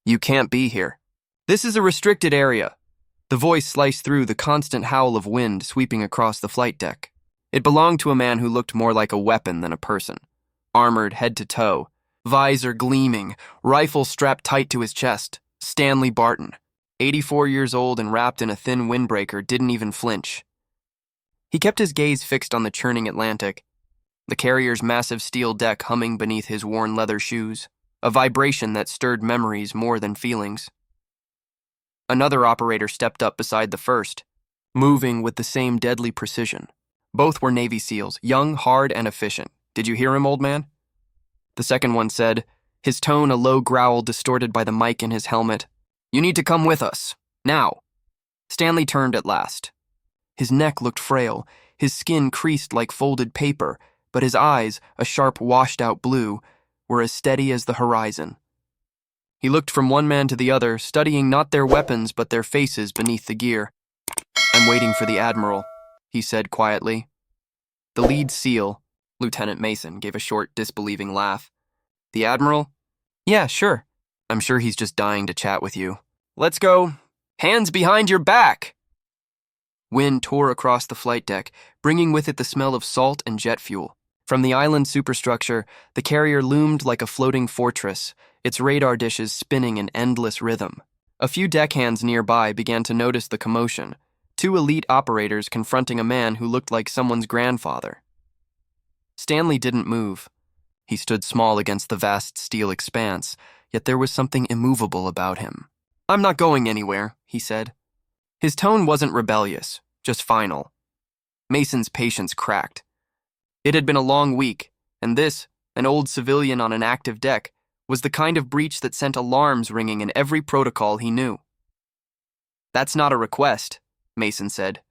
You can't be here. This is a restricted area. The voice sliced through the constant howl of wind sweeping across the flight deck. It belonged to a man who looked more like a weapon than a person. Armored head to toe, visor gleaming, rifle strapped tight to his chest. Stanley Barton, 84 years old and wrapped in a thin windbreaker, didn't even flinch. He kept his gaze fixed on the churning Atlantic, the carrier's massive steel deck humming beneath his worn leather shoes, a vibration that stirred memories more than feelings. Another operator stepped up beside the first, moving with the same deadly precision. Both were Navy SEALs, young, hard, and efficient. Did you hear him, old man? The second one said, his tone a low growl distorted by the mic in his helmet. You need to come with us. Now. Stanley turned at last. His neck looked frail, his skin creased like folded paper, but his eyes, a sharp washed-out blue, were as steady as the horizon. He looked from one man to the other, studying not their weapons but their faces beneath the gear. I'm waiting for the Admiral, he said quietly. The lead SEAL, Lieutenant Mason, gave a short, disbelieving laugh. The Admiral? Yeah, sure. I'm sure he's just dying to chat with you. Let's go. Hands behind your back! Wind tore across the flight deck, bringing with it the smell of salt and jet fuel. From the island superstructure, the carrier loomed like a floating fortress, its radar dishes spinning in endless rhythm. A few deckhands nearby began to notice the commotion, two elite operators confronting a man who looked like someone's grandfather. Stanley didn't move. He stood small against the vast steel expanse, yet there was something immovable about him. I'm not going anywhere, he said. His tone wasn't rebellious, just final. Mason's patience cracked. It had been a long week, and this, an old civilian on an active deck, was the kind of breach that sent alarms ringing in every protocol he knew. That's not a request, Mason said,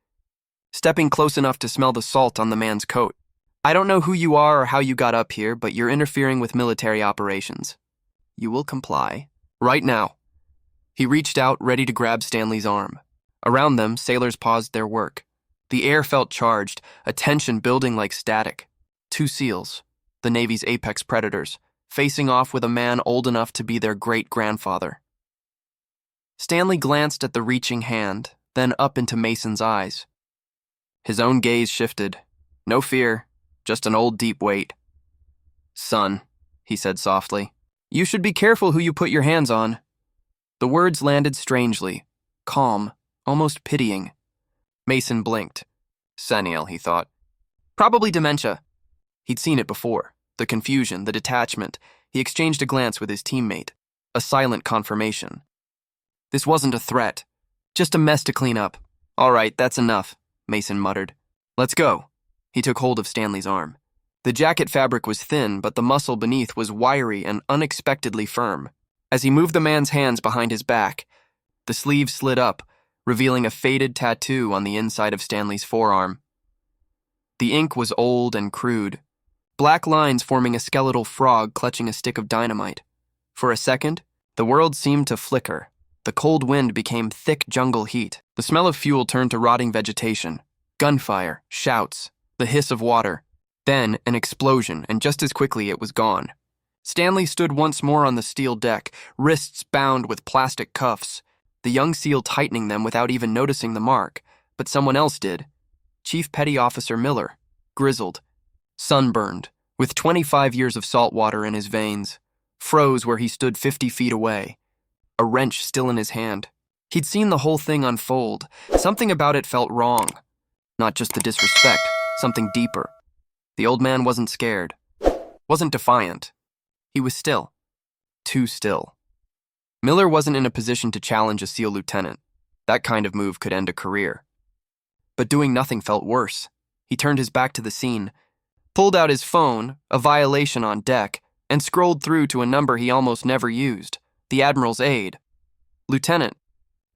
stepping close enough to smell the salt on the man's coat. I don't know who you are or how you got up here, but you're interfering with military operations. You will comply. Right now. He reached out, ready to grab Stanley's arm. Around them, sailors paused their work. The air felt charged, a tension building like static. Two SEALs, the Navy's apex predators, facing off with a man old enough to be their great-grandfather. Stanley glanced at the reaching hand, then up into Mason's eyes. His own gaze shifted. No fear, just an old deep weight. Son, he said softly, you should be careful who you put your hands on. The words landed strangely, calm, almost pitying. Mason blinked. Senile, he thought. Probably dementia. He'd seen it before. The confusion, the detachment. He exchanged a glance with his teammate. A silent confirmation. This wasn't a threat. Just a mess to clean up. All right, that's enough, Mason muttered. Let's go. He took hold of Stanley's arm. The jacket fabric was thin, but the muscle beneath was wiry and unexpectedly firm. As he moved the man's hands behind his back, the sleeve slid up, revealing a faded tattoo on the inside of Stanley's forearm. The ink was old and crude, black lines forming a skeletal frog clutching a stick of dynamite. For a second, the world seemed to flicker. The cold wind became thick jungle heat. The smell of fuel turned to rotting vegetation. Gunfire, shouts, the hiss of water. Then an explosion, and just as quickly it was gone. Stanley stood once more on the steel deck, wrists bound with plastic cuffs, the young SEAL tightening them without even noticing the mark, but someone else did. Chief Petty Officer Miller, grizzled, sunburned, with 25 years of salt water in his veins, froze where he stood 50 feet away, a wrench still in his hand. He'd seen the whole thing unfold. Something about it felt wrong. Not just the disrespect, something deeper. The old man wasn't scared, wasn't defiant. He was still. Too still. Miller wasn't in a position to challenge a SEAL lieutenant. That kind of move could end a career. But doing nothing felt worse. He turned his back to the scene, pulled out his phone, a violation on deck, and scrolled through to a number he almost never used, the Admiral's aide. Lieutenant,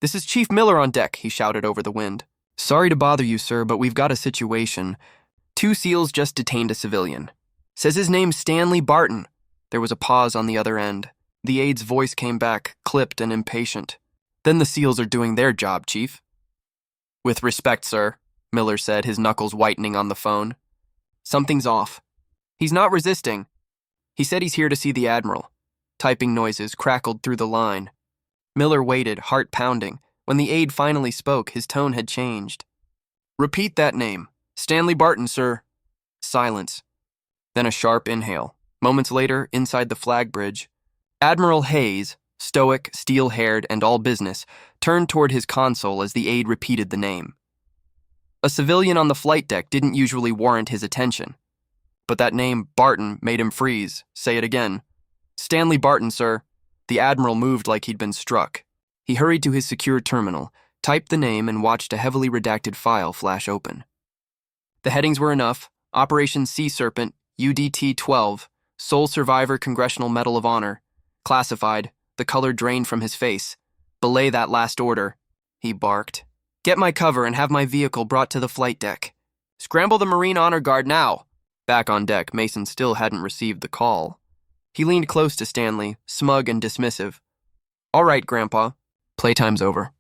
this is Chief Miller on deck, he shouted over the wind. Sorry to bother you, sir, but we've got a situation. Two SEALs just detained a civilian. Says his name's Stanley Barton. There was a pause on the other end. The aide's voice came back, clipped and impatient. Then the SEALs are doing their job, Chief. With respect, sir, Miller said, his knuckles whitening on the phone. Something's off. He's not resisting. He said he's here to see the Admiral. Typing noises crackled through the line. Miller waited, heart pounding. When the aide finally spoke, his tone had changed. "Repeat that name. Stanley Barton, sir." Silence. Then a sharp inhale. Moments later, inside the flag bridge, Admiral Hayes, stoic, steel-haired, and all business, turned toward his console as the aide repeated the name. A civilian on the flight deck didn't usually warrant his attention. But that name, Barton, made him freeze. Say it again. "Stanley Barton, sir." The Admiral moved like he'd been struck. He hurried to his secure terminal, typed the name, and watched a heavily redacted file flash open. The headings were enough. Operation Sea Serpent, UDT-12, Sole Survivor Congressional Medal of Honor. Classified. The color drained from his face. "Belay that last order," he barked. "Get my cover and have my vehicle brought to the flight deck. Scramble the Marine Honor Guard now." Back on deck, Mason still hadn't received the call. He leaned close to Stanley, smug and dismissive. "All right, Grandpa. Playtime's over.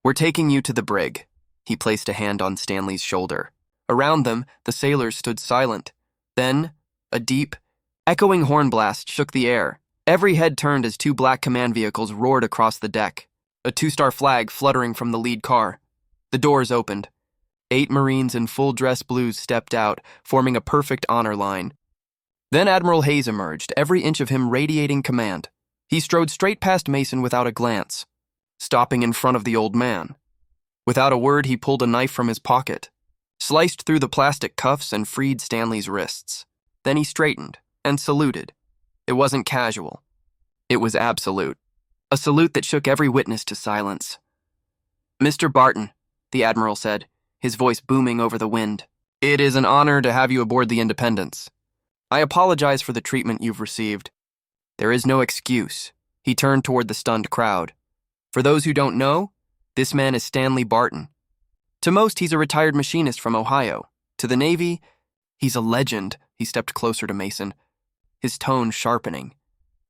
We're taking you to the brig." He placed a hand on Stanley's shoulder. Around them, the sailors stood silent. Then, a deep, echoing horn blast shook the air. Every head turned as two black command vehicles roared across the deck, a two-star flag fluttering from the lead car. The doors opened. 8 Marines in full dress blues stepped out, forming a perfect honor line. Then Admiral Hayes emerged, every inch of him radiating command. He strode straight past Mason without a glance, stopping in front of the old man. Without a word, he pulled a knife from his pocket, sliced through the plastic cuffs, and freed Stanley's wrists. Then he straightened and saluted. It wasn't casual. It was absolute. A salute that shook every witness to silence. "Mr. Barton," the Admiral said, his voice booming over the wind, "it is an honor to have you aboard the Independence. I apologize for the treatment you've received. There is no excuse." He turned toward the stunned crowd. "For those who don't know, this man is Stanley Barton. To most, he's a retired machinist from Ohio. To the Navy, he's a legend." He stepped closer to Mason, his tone sharpening.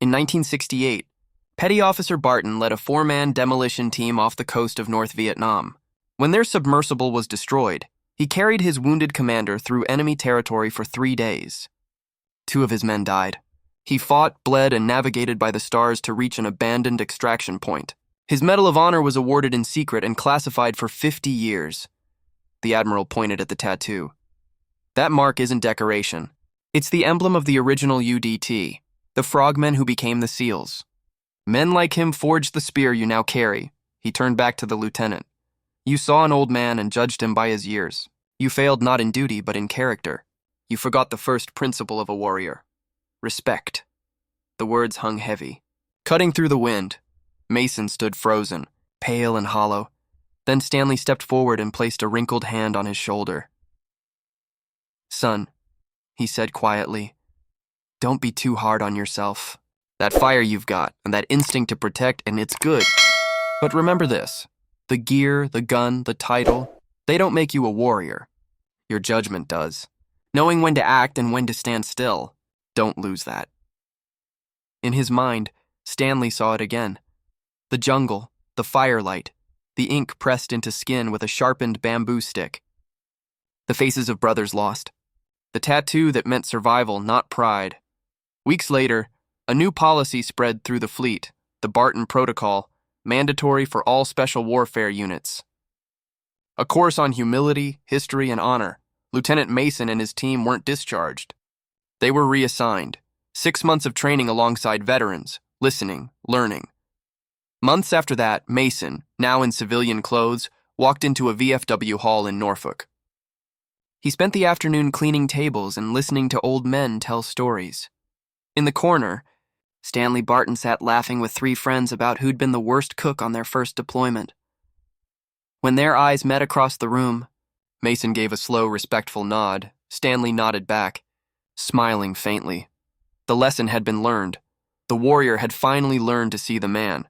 In 1968, Petty Officer Barton led a 4-man demolition team off the coast of North Vietnam. When their submersible was destroyed, he carried his wounded commander through enemy territory for 3 days. 2 of his men died. He fought, bled, and navigated by the stars to reach an abandoned extraction point. His Medal of Honor was awarded in secret and classified for 50 years. The Admiral pointed at the tattoo. "That mark isn't decoration. It's the emblem of the original UDT, the frogmen who became the SEALs. Men like him forged the spear you now carry." He turned back to the lieutenant. "You saw an old man and judged him by his years. You failed not in duty but in character. You forgot the first principle of a warrior. Respect." The words hung heavy. Cutting through the wind, Mason stood frozen, pale and hollow. Then Stanley stepped forward and placed a wrinkled hand on his shoulder. "Son," he said quietly, "don't be too hard on yourself. That fire you've got, and that instinct to protect, and it's good. But remember this, the gear, the gun, the title, they don't make you a warrior. Your judgment does. Knowing when to act and when to stand still, don't lose that." In his mind, Stanley saw it again. The jungle, the firelight, the ink pressed into skin with a sharpened bamboo stick. The faces of brothers lost. The tattoo that meant survival, not pride. Weeks later, a new policy spread through the fleet, the Barton Protocol, mandatory for all special warfare units. A course on humility, history, and honor. Lieutenant Mason and his team weren't discharged. They were reassigned. 6 months of training alongside veterans, listening, learning. Months after that, Mason, now in civilian clothes, walked into a VFW hall in Norfolk. He spent the afternoon cleaning tables and listening to old men tell stories. In the corner, Stanley Barton sat laughing with 3 friends about who'd been the worst cook on their first deployment. When their eyes met across the room, Mason gave a slow, respectful nod. Stanley nodded back, smiling faintly. The lesson had been learned. The warrior had finally learned to see the man.